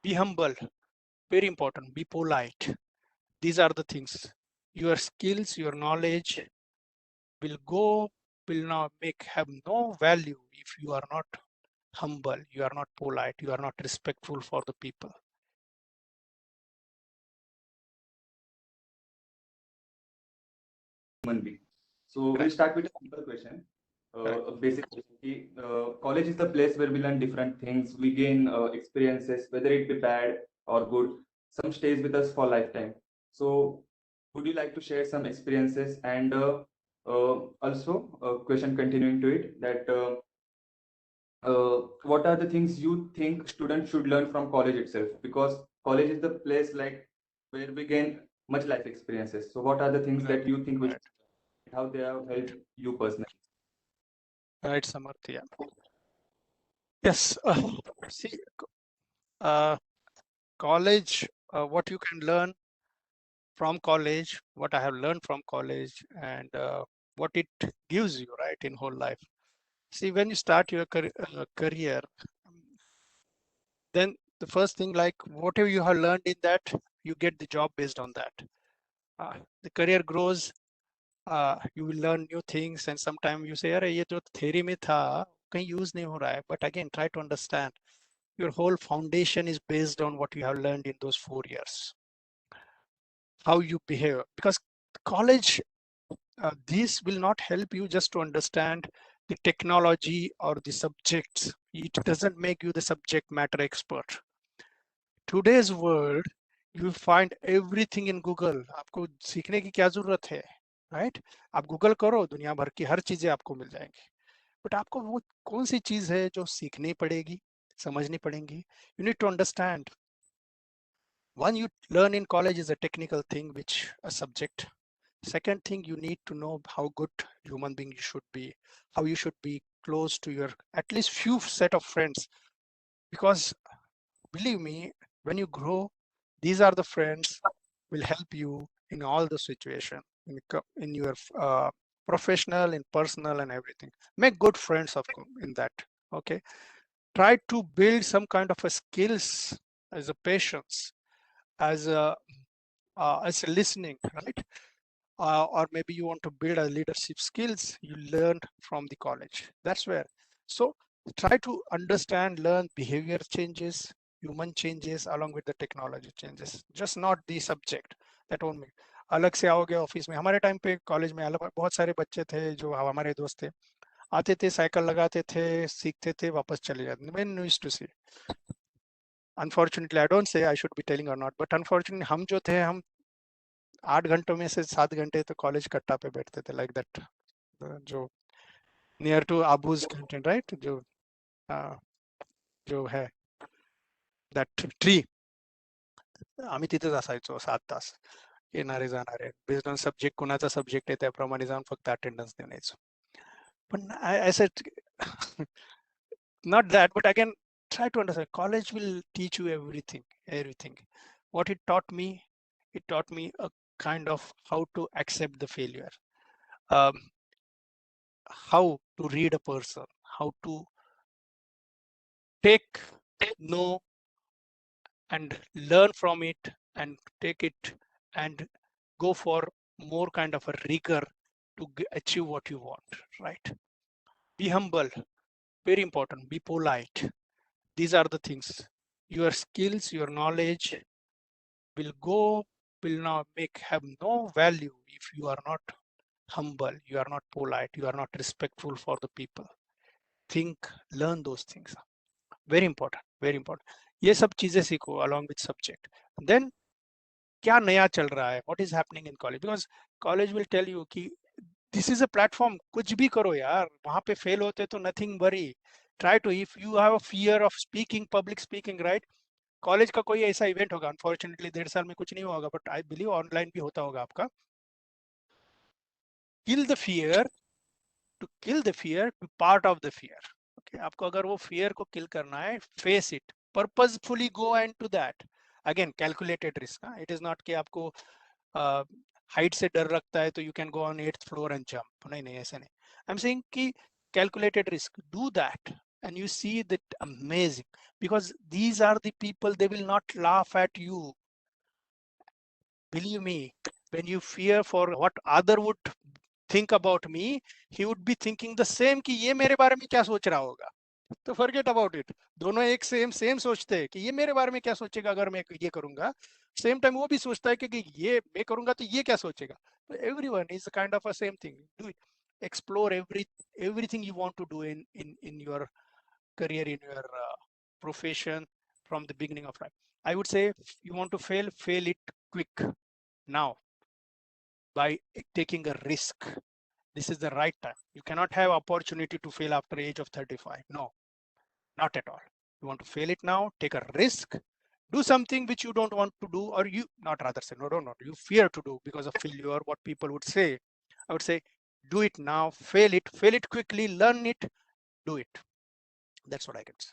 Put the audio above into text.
Be humble, very important. Be polite. These are the things. Your skills, your knowledge will not have no value if you are not humble, you are not polite, you are not respectful for the people. Human being. So we'll Right. start with a simple question. Right. A basic question. College is the place where we learn different things. We gain experiences, whether it be bad or good. Some stays with us for lifetime. So would you like to share some experiences and also a question continuing to it that what are the things you think students should learn from college itself? Because college is the place like where we gain much life experiences. So what are the things Right. that you think we Right. how they have helped you personally? Right, Samarthya. Yes. See, uh, college, what you can learn from college, what I have learned from college, and what it gives you, right, in whole life. See, when you start your career, then the first thing, like whatever you have learned in that, you get the job based on that. The career grows, you will learn new things, and sometimes you say, अरे ये जो theory में था कहीं use नहीं हो रहा है. But again, try to understand. Your whole foundation is based on what you have learned in those 4 years. How you behave, because college, these will not help you just to understand the technology or the subjects. It doesn't make you the subject matter expert. Today's world, you find everything in Google. आपको सीखने की क्या जरूरत है, right? आप Google करो, दुनिया भर की हर चीजें आपको मिल जाएंगी. बट आपको वो कौन सी चीज है जो सीखनी पड़ेगी, समझनी पड़ेगी? You need to understand. One you learn in college is a technical thing, which a subject. Second thing, you need to know how good human being you should be, how you should be close to your at least few set of friends. Because believe me, when you grow, these are the friends will help you in all the situation, in your professional, in personal, and everything. Make good friends in that. Okay, try to build some kind of a skills as a patience, as a listening, right? Or maybe you want to build a leadership skills you learned from the college. That's where. So try to understand, learn behavior changes, human changes along with the technology changes, just not the subject. That won't make. अलग से आओगे office में. हमारे time पे college में अलग बहुत सारे बच्चे थे जो हमारे दोस्त थे. आते थे, साइकिल लगाते थे, सीखते थे, वापस चले जाते. When we used to see, unfortunately, I don't say I should be telling or not, but unfortunately हम जो थे, हम 8 घंटों में से 7 घंटे तो कॉलेज कट्टा पे बैठते थे, लाइक दैट. जो near to Abuj canteen, right? जो है दॅट ट्री, आम्ही तिथेच असायचो 7 तास, येणारे जाणारे. बेस्ड ऑन सब्जेक्ट, कोणाचा सब्जेक्ट आहे त्याप्रमाणे जाऊन फक्त अटेंडन्स देऊन यायचो. पण I said not that, but again, try to understand. College will teach you everything, everything. What it taught me a kind of how to accept the failure, um, how to read a person, how to take, know, and learn from it, and take it and go for more kind of a rigor to achieve what you want, right? Be humble, very important. Be polite. These are the things. Your skills, your knowledge will go, will not have no value if you are not humble, you are not polite, you are not respectful for the people. Think, learn those things. Very important, very important. ये सब चीजें सीखो along with subject. Then क्या नया चल रहा है, what is happening in college? Because college will tell you कि this is a platform, कुछ भी करो यार. वहां पे फेल होते तो nothing worry. Try to, if you have a fear of speaking, public speaking, right? College का कोई ऐसा इवेंट होगा, अनफॉर्चुनेटली 1.5 साल में कुछ नहीं होगा, बट आई बिलीव ऑनलाइन भी होता होगा आपका. Kill the fear, to kill the fear, to part of the fear. Okay, आपको अगर वो फियर को किल करना है, face it, purposefully go and to that. Again calculated risk. It is not कि आपको हाइट से डर रखता है तो you can go on 8th floor and jump. नहीं नहीं, ऐसा नहीं. आई एम सेइंग कि calculated risk, do that. and you see that amazing, because these are the people, they will not laugh at you. Believe me, when you fear for what other would think about me, he would be thinking the same कि ये मेरे बारे में क्या सोच रहा होगा. तो forget about it. दोनों एक सेम सोचते हैं कि ये मेरे बारे में क्या सोचेगा अगर मैं ये करूंगा. सेम टाइम वो भी सोचता है कि ये मैं करूंगा तो ये क्या सोचेगा. तो everyone is kind of a same thing. Do it. Explore everything you want to do in your career, in your profession from the beginning of life. I would say you want to fail it quick now by taking a risk. This is the right time. You cannot have opportunity to fail after age of 35. No, not at all. You want to fail it now, take a risk, do something which you don't want to do, or you not rather say, no, you fear to do because of failure, what people would say. I would say, do it now, fail it quickly, learn it, do it. That's what I can say.